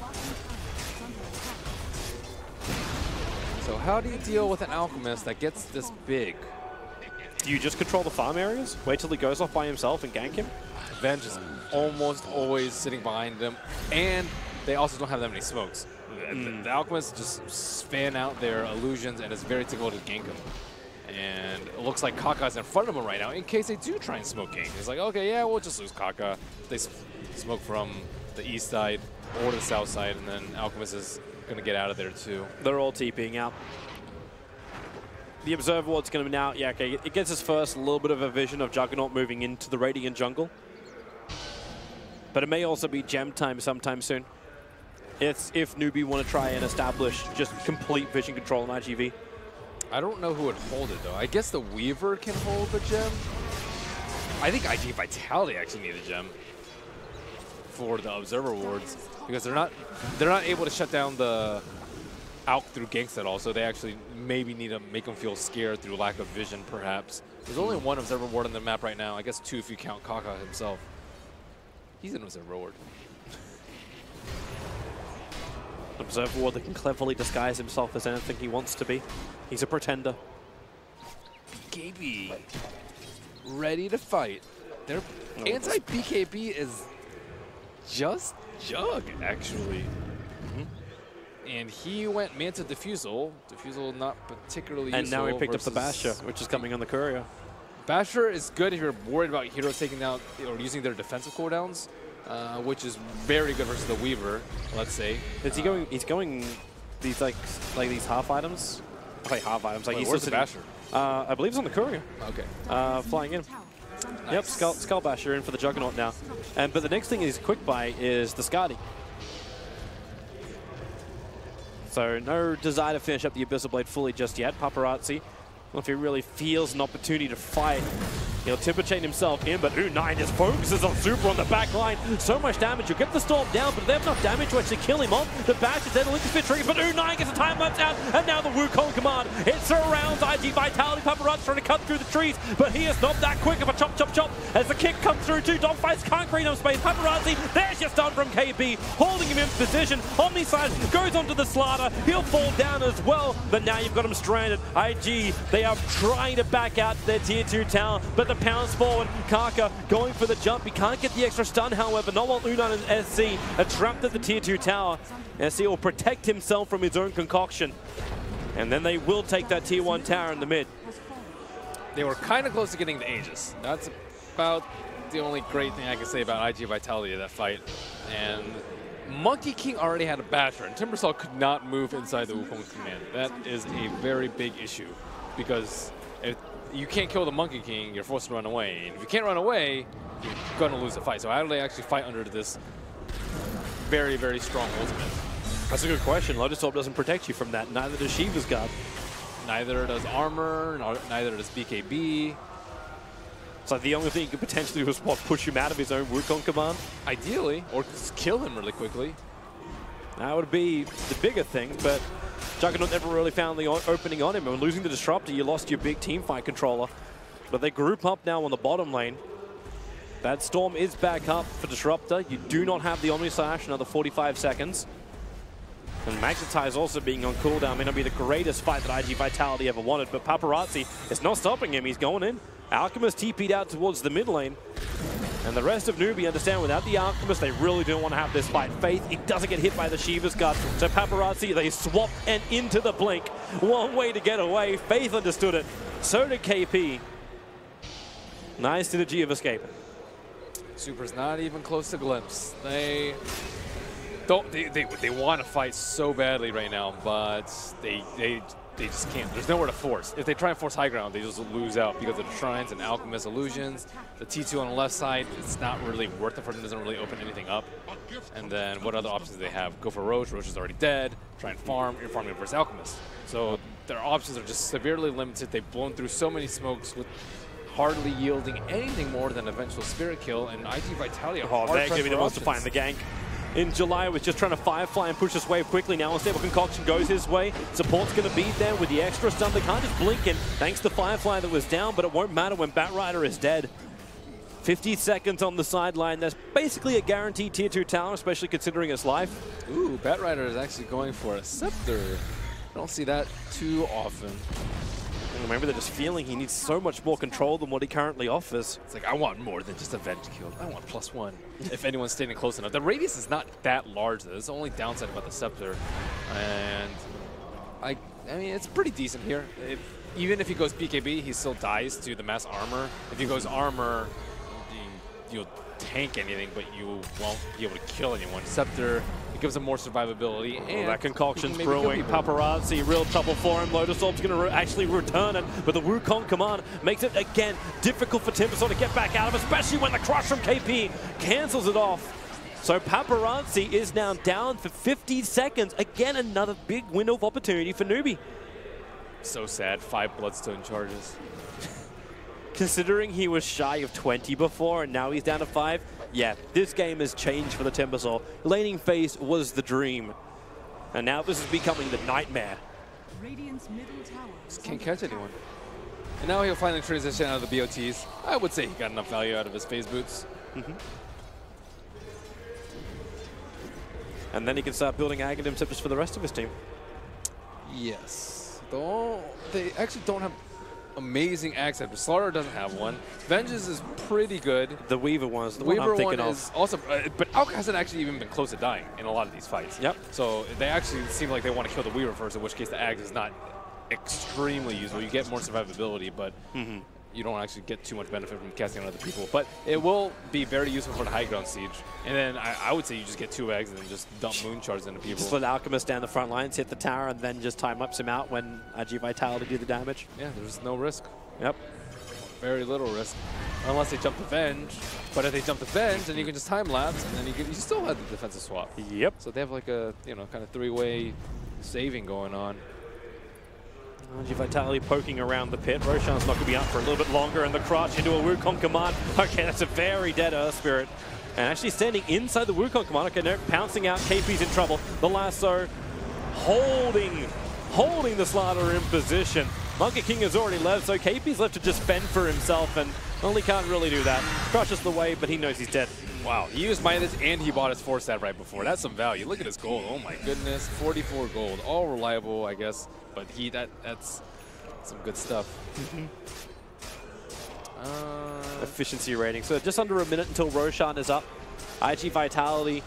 So how do you deal with an Alchemist that gets this big? Do you just control the farm areas? Wait till he goes off by himself and gank him? Venge is almost always sitting behind them, and they also don't have that many smokes. The Alchemists just fan out their illusions, and it's very difficult to gank them. And it looks like Kaka's in front of him right now in case they do try and smoke gank. It's like, okay, yeah, we'll just lose Kaka. They smoke from the east side or the south side, and then Alchemist is going to get out of there too. They're all TPing out. The Observer Ward's going to be now, yeah, okay, it gets his first little bit of a vision of Juggernaut moving into the Radiant jungle. But it may also be gem time sometime soon. It's if NewBee want to try and establish just complete vision control on IGV. I don't know who would hold it though. I guess the Weaver can hold the gem. I think IG Vitality actually need a gem for the Observer Wards because they're not able to shut down the Alk through ganks at all. So they actually maybe need to make them feel scared through lack of vision, perhaps. There's only one Observer Ward on the map right now. I guess 2 if you count Kaka himself. He's an Observer Ward. Observer Ward that can cleverly disguise himself as anything he wants to be. He's a pretender. BKB ready to fight. Their anti-BKB is just Jug, actually. And he went Manta Diffusal. Diffusal not particularly useful. And now he picked up the Basher, which is coming on the courier. Basher is good if you're worried about heroes taking down or using their defensive cooldowns, which is very good versus the Weaver, let's say. Is he going? He's going these like these half items. Like half items. Like he's where's the Basher? I believe it's on the courier. Okay. Flying in. Nice. Yep, Skull Basher in for the Juggernaut now. But the next thing is quick buy is the Skadi. So no desire to finish up the Abyssal Blade fully just yet. Paparazzi, well, if he really feels an opportunity to fight, he'll Timber Chain himself in, but U9 just focuses on Super on the back line. So much damage. You'll get the Storm down, but they have enough damage to actually kill him off. The Bash is there to link the Fit triggers, but U9 gets a time lapse out, and now the Wukong command. It surrounds IG Vitality. Paparazzi trying to cut through the trees, but he is not that quick of a chop, chop, chop. As the kick comes through too, Dogfights can't create enough space. Paparazzi, there's your stun from KB, holding him in position. Omni side goes onto the Slaughter. He'll fall down as well, but now you've got him stranded. IG, they are trying to back out their tier 2 tower, but the pounds forward. Kaka going for the jump. He can't get the extra stun, however. Not while U9 and SC are trapped at the tier 2 tower. SC will protect himself from his own concoction. And then they will take that tier 1 tower in the mid. They were kind of close to getting the Aegis. That's about the only great thing I can say about IG Vitality of that fight. And Monkey King already had a Basher, and Timbersaw could not move inside the Wukong command. That is a very big issue, because if you can't kill the Monkey King, you're forced to run away. And if you can't run away, you're going to lose the fight. So how do they actually fight under this very, very strong ultimate? That's a good question. Lotus Orb doesn't protect you from that. Neither does Shiva's Guard. Neither does Armor, neither does BKB. So the only thing you could potentially do is what, push him out of his own Wukong command? Ideally, or just kill him really quickly. That would be the bigger thing, but Juggernaut never really found the opening on him. And losing the Disruptor, you lost your big team fight controller. But they group up now on the bottom lane. That Storm is back up for Disruptor. You do not have the Omni Slash, another 45 seconds. And Magnetize also being on cooldown may not be the greatest fight that IG Vitality ever wanted, but Paparazzi is not stopping him. He's going in. Alchemist TP'd out towards the mid lane. And the rest of NewBee understand without the Alchemist, they really don't want to have this fight. Faith, he doesn't get hit by the Shiva's Guard. So Paparazzi, they swap and into the blink. One way to get away. Faith understood it. So did KP. Nice synergy of escape. Super's not even close to Glimpse. They want to fight so badly right now, but they just can't. There's nowhere to force. If they try and force high ground, they just lose out because of the Shrines and Alchemist Illusions. The T2 on the left side, it's not really worth it for them. It doesn't really open anything up. And then what other options do they have? Go for Roche. Roche is already dead. Try and farm. You're farming versus Alchemist. So their options are just severely limited. They've blown through so many smokes with hardly yielding anything more than eventual Spirit Kill. And IG Vitality are they're going to be the ones to find the gank. In July, was just trying to Firefly and push this wave quickly. Now Unstable Concoction goes his way. Support's going to be there with the extra stun. They can't just blink in thanks to Firefly that was down, but it won't matter when Batrider is dead. 50 seconds on the sideline. That's basically a guaranteed tier 2 tower, especially considering his life. Ooh, Batrider is actually going for a Scepter. I don't see that too often. And remember, they're just feeling he needs so much more control than what he currently offers. It's like, I want more than just a Venge kill. I want +1 if anyone's standing close enough. The radius is not that large, though. That's the only downside about the Scepter. And I mean, it's pretty decent here. Even if he goes BKB, he still dies to the mass armor. If he goes armor, you'll tank anything, but you won't be able to kill anyone. Scepter, it gives him more survivability. And that concoction's brewing. Paparazzi, real trouble for him. Lotus Orb's going to actually return it, but the Wukong command makes it, again, difficult for Timbersaw to get back out of, especially when the crush from KP cancels it off. So Paparazzi is now down for 50 seconds. Again, another big window of opportunity for NewBee. So sad, 5 Bloodstone charges. Considering he was shy of 20 before and now he's down to 5, yeah, this game has changed for the Timbersaw. Laning phase was the dream, and now this is becoming the nightmare. Radiant's middle tower Just can't catch anyone. And now he'll finally transition out of the BOTs. I would say he got enough value out of his phase boots. And then he can start building Aghanim Scepters for the rest of his team. Yes. Though they actually don't have amazing axe scepters. Slaughter doesn't have one. Vengeance is pretty good. The Weaver one is the Weaver one I'm thinking one of. is awesome, but Alka hasn't actually even been close to dying in a lot of these fights. Yep. So they actually seem like they want to kill the Weaver first, in which case the axe is not extremely useful. You get more survivability, but you don't actually get too much benefit from casting on other people. But it will be very useful for the high ground siege. And then I would say you just get 2 eggs and then just dump moon charges into people. Just let Alchemist down the front lines, hit the tower, and then just time-lapse him out when IG Vitality do the damage. Yeah, there's no risk. Yep. Very little risk. Unless they jump the Venge. But if they jump the Venge, then you can just time-lapse, and then you still have the defensive swap. Yep. So they have like a, kind of 3-way saving going on. IG Vitality poking around the pit. Roshan's not going to be up for a little bit longer, and the crouch into a Wukong command. Okay, that's a very dead Earth Spirit. And actually standing inside the Wukong command. Okay, no, pouncing out. KP's in trouble. The lasso holding the Slaughter in position. Monkey King has already left, so KP's left to just fend for himself, and only can't really do that. Crushes the wave, but he knows he's dead. Wow, he used Midas and he bought his 4-stat right before. That's some value. Look at his gold. Oh my goodness, 44 gold. All reliable, I guess, but that's some good stuff. Efficiency rating. So just under a minute until Roshan is up. IG Vitality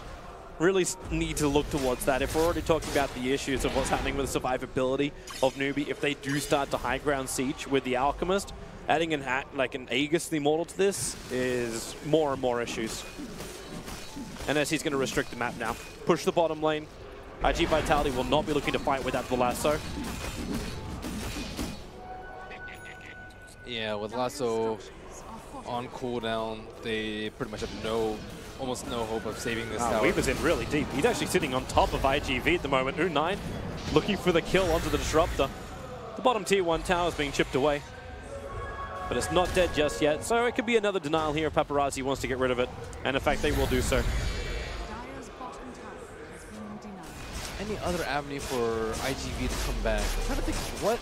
really need to look towards that. If we're already talking about the issues of what's happening with the survivability of NewBee, if they do start to high ground siege with the Alchemist, adding an Aegis the Immortal to this is more and more issues. And as he's going to restrict the map now. Push the bottom lane. IG Vitality will not be looking to fight without the lasso. Yeah, with lasso on cooldown, they pretty much have almost no hope of saving this tower. Weaver's in really deep. He's actually sitting on top of IGV at the moment. U9 looking for the kill onto the Disruptor. The bottom tier 1 tower is being chipped away. But it's not dead just yet, so it could be another denial here if Paparazzi wants to get rid of it. And in fact, they will do so. Dire's bottom tower has been denied. Any other avenue for IGV to come back? I'm trying to think what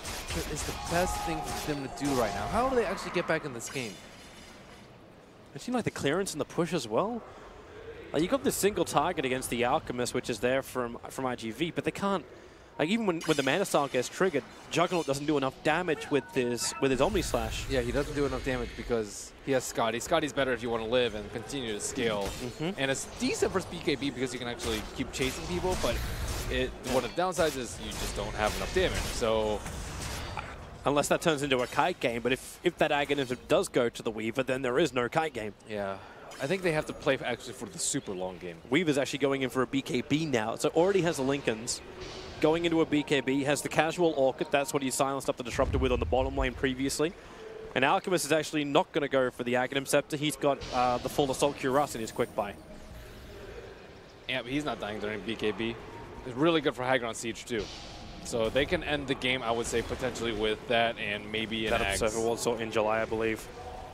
is the best thing for them to do right now. How do they actually get back in this game? It seemed like the clearance and the push as well. Like, you got this single target against the Alchemist, which is there from IGV, but they can't. Like, even when the Mana Style gets triggered, Juggernaut doesn't do enough damage with his Omni Slash. Yeah, he doesn't do enough damage because he has Scotty. Scotty's better if you want to live and continue to scale. And it's decent versus BKB because you can actually keep chasing people, but one of the downsides is you just don't have enough damage. So unless that turns into a kite game, but if that Aghanim does go to the Weaver, then there is no kite game. Yeah. I think they have to play actually for the super long game. Weaver's actually going in for a BKB now, so already has the Lincolns. Going into a BKB, has the casual Orchid, that's what he silenced up the Disruptor with on the bottom lane previously. And Alchemist is actually not going to go for the Aghanim Scepter, he's got the full Assault Cuirass in his quick buy. Yeah, but he's not dying during BKB. It's really good for high ground siege too. So they can end the game, I would say, potentially with that and maybe an Axe. That episode also in July, I believe.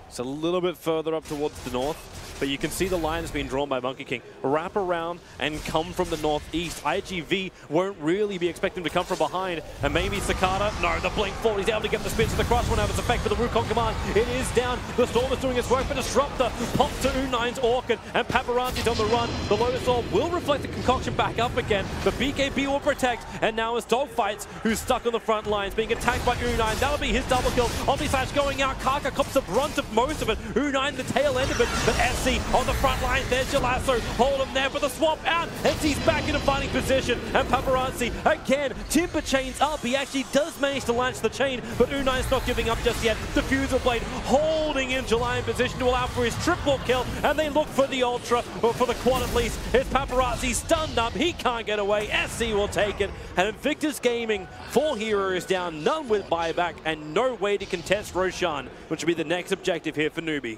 It's a little bit further up towards the north, but you can see the line has been drawn by Monkey King. Wrap around and come from the northeast. IGV won't really be expecting to come from behind, and maybe Cicada. No, the blink fall. He's able to get the spin, so the crush won't have its effect for the Wukong command. It is down. The Storm is doing its work, but Disruptor pops to U9's Orchid, and Paparazzi's on the run. The Lotus Orb will reflect the concoction back up again. The BKB will protect, and now it's Dogfights who's stuck on the front lines, being attacked by U9. That'll be his double kill. Omnislash going out. Kaka cops the brunt of most of it. U9 the tail end of it, but SC on the front line. There's your lasso. Hold him there, but the swap out. SC's back in a fighting position, and Paparazzi again. Timber chains up. He actually does manage to launch the chain, but U9's not giving up just yet. The Fuser Blade holding in July in position to allow for his triple kill, and they look for the Ultra, or for the quad at least. It's Paparazzi stunned up. He can't get away. SC will take it, and Invictus Gaming, 4 heroes down, none with buyback, and no way to contest Roshan, which will be the next objective here for NewBee.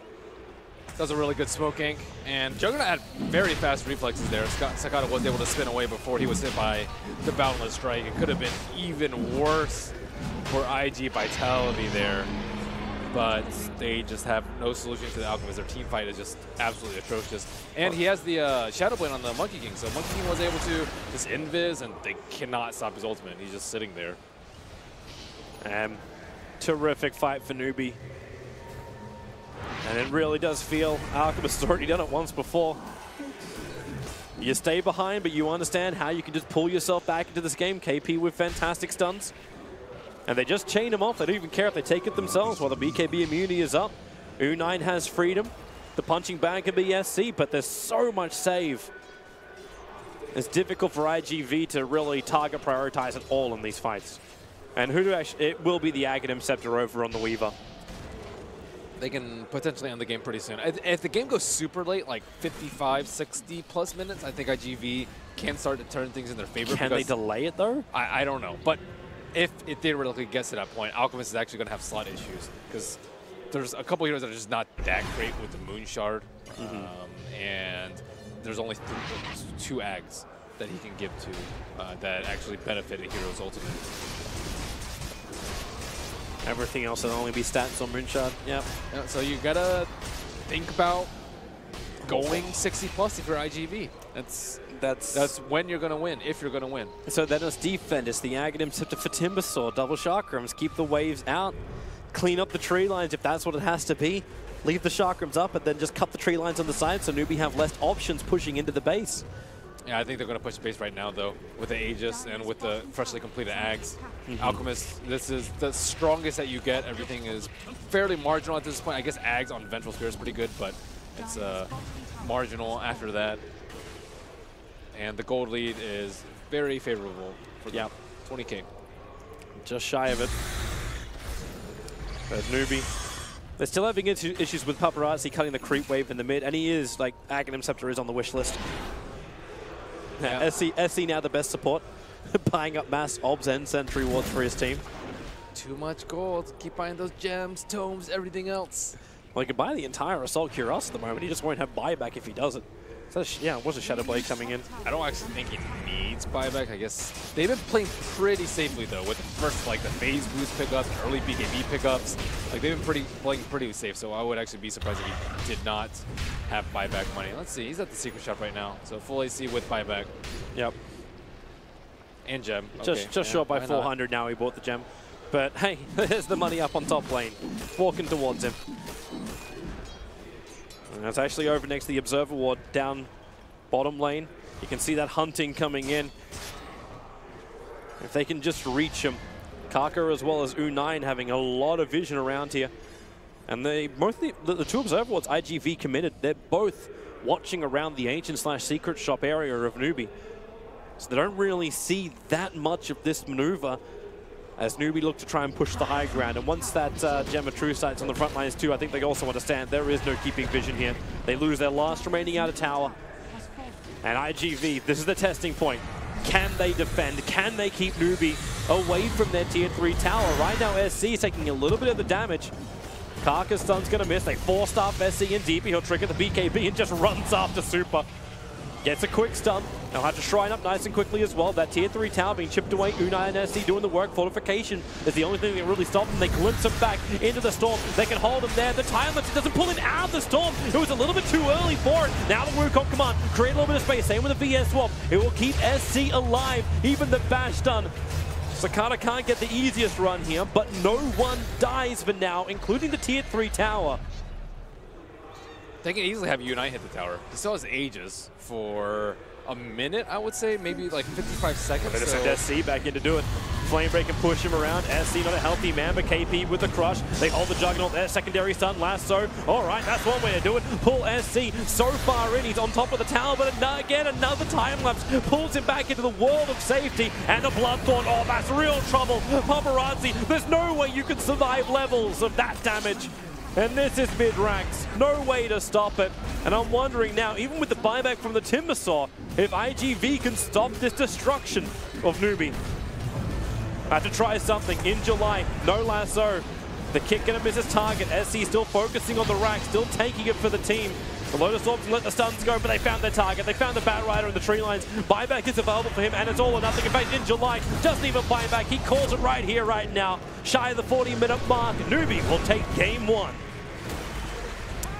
Does a really good smoke ink, and Juggernaut had very fast reflexes there. Sakata was able to spin away before he was hit by the Boundless Strike. It could have been even worse for IG Vitality there, but they just have no solution to the Alchemist. Their team fight is just absolutely atrocious. And he has the Shadow Blade on the Monkey King, so Monkey King was able to just invis, and they cannot stop his ultimate. He's just sitting there. Terrific fight for NewBee. And it really does feel Alchemist has already done it once before. You stay behind, but you understand how you can just pull yourself back into this game. KP with fantastic stuns. And they just chain him off. They don't even care if they take it themselves while the BKB immunity is up. U9 has freedom. The punching bag can be SC, but there's so much save. It's difficult for IGV to really target prioritize at all in these fights. And who do actually, it will be the Aghanim Scepter over on the Weaver. They can potentially end the game pretty soon. If the game goes super late, like 55, 60 plus minutes, I think IGV can start to turn things in their favor. Can they delay it though? I don't know. But if it theoretically gets to that point, Alchemist is actually going to have slot issues because there's a couple heroes that are just not that great with the Moon Shard. And there's only 2 Ags that he can give to that actually benefit a hero's ultimate. Everything else will only be stats on Moonshard. Yep. Yeah, so you gotta think about going 60 plus if you're IGV. That's when you're gonna win, if you're gonna win. So then it's defend. It's the Aghanim Scepter for Timbersaw. Double Chakrams. Keep the waves out. Clean up the tree lines if that's what it has to be. Leave the Chakrams up and then just cut the tree lines on the side so NewBee have less options pushing into the base. Yeah, I think they're going to push base right now, though, with the Aegis and with the freshly completed Ags. Alchemist, this is the strongest that you get. Everything is fairly marginal at this point. I guess Ags on Vengeful Spirit is pretty good, but it's marginal after that. And the gold lead is very favorable for them. 20K. Just shy of it. But NewBee, they're still having issues with Paparazzi cutting the creep wave in the mid, and he is, like, Aghanim Scepter is on the wish list. Yeah. SC now the best support, buying up mass obs and sentry wards for his team. Too much gold. Keep buying those gems, tomes, everything else. Well, he could buy the entire Assault Cuirass at the moment. He just won't have buyback if he does it. So, yeah, it was a Shadow Blade coming in. I don't actually think he needs buyback. I guess they've been playing pretty safely, though, with the first, like, the phase boost pickups, and early BKB pickups. Like, they've been playing pretty safe, so I would actually be surprised if he did not have buyback money. Let's see. He's at the secret shop right now, so full AC with buyback. Yep. And gem. Just short by 400 now he bought the gem. But, hey, there's the money up on top lane. Walking towards him. And that's actually over next to the Observer Ward down bottom lane. You can see that hunting coming in. If they can just reach him. Kaka as well as U9 having a lot of vision around here. And they mostly, the 2 Observer Wards IGV committed. They're both watching around the Ancient/Secret Shop area of NewBee. So they don't really see that much of this maneuver as NewBee look to try and push the high ground. And once that Gem of True Sight's on the front lines too, I think they also understand there is no keeping vision here. They lose their last remaining outer tower. And IGV, this is the testing point. Can they defend? Can they keep NewBee away from their tier 3 tower? Right now, SC is taking a little bit of the damage. Kaka's stun's gonna miss. They forced off SC in deep. He'll trigger the BKB and just runs after Super. Gets a quick stun. They'll have to shrine up nice and quickly as well. That tier 3 tower being chipped away. Unai and SC doing the work. Fortification is the only thing that can really stop them. They glimpse him back into the storm. They can hold him there. The time lapse doesn't pull him out of the storm. It was a little bit too early for it. Now the Wukong command create a little bit of space. Same with the VS swap. It will keep SC alive. Even the bash done. Sakata can't get the easiest run here, but no one dies for now, including the tier 3 tower. They can easily have Unite hit the tower. He still has Aegis for a minute, I would say, maybe like 55 seconds. But it's SC back in to do it. Flamebreak can push him around. SC not a healthy man, but KP with the crush. They hold the Juggernaut there. Secondary stun, lasso. All right, that's one way to do it. Pull SC so far in. He's on top of the tower, but again, another time lapse pulls him back into the world of safety. And the Bloodthorn. Oh, that's real trouble. Paparazzi, there's no way you can survive levels of that damage. And this is mid-ranks. No way to stop it. And I'm wondering now, even with the buyback from the Timbersaw, if IGV can stop this destruction of NewBee. Have to try something in July. No lasso. The kick gonna miss his target. SC still focusing on the rack, still taking it for the team. The Lotus Orbs let the stuns go, but they found their target. They found the Bat Rider in the tree lines. Buyback is available for him, and it's all or nothing. In fact, in July, doesn't even buy back. He calls it right here, right now. Shy of the 40-minute mark. NewBee will take game 1.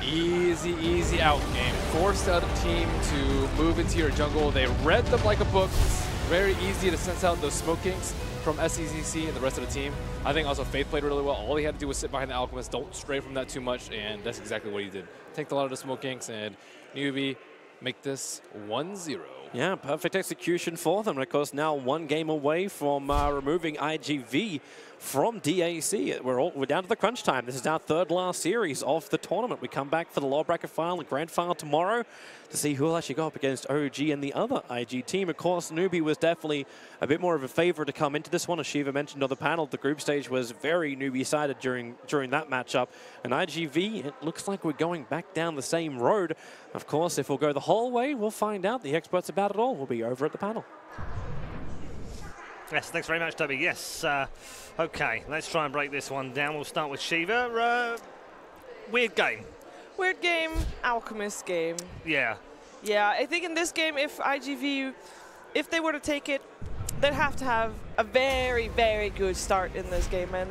Easy, easy out game. Forced the other team to move into your jungle. They read them like a book. It's very easy to sense out those Smoke Kings from SCZC and the rest of the team. I think also Faith played really well. All he had to do was sit behind the Alchemist, don't stray from that too much, and that's exactly what he did. Take a lot of the Smoke Kings, and NewBee make this 1-0. Yeah, perfect execution for them. And of course, now 1 game away from removing IGV from DAC. We're down to the crunch time. This is our 3rd last series of the tournament. We come back for the lower bracket final, the grand final tomorrow, to see who will actually go up against OG and the other IG team. Of course, NewBee was definitely a bit more of a favorite to come into this one. As Shiva mentioned on the panel, the group stage was very NewBee-sided during that matchup. And IGV, it looks like we're going back down the same road. Of course, if we'll go the whole way, we'll find out. The experts about it all will be over at the panel. Yes, thanks very much, Toby. Yes, okay, let's try and break this one down. We'll start with Shiva. Weird game. Weird game, Alchemist game. Yeah. Yeah, I think in this game, if IGV, if they were to take it, they'd have to have a very, very good start in this game. And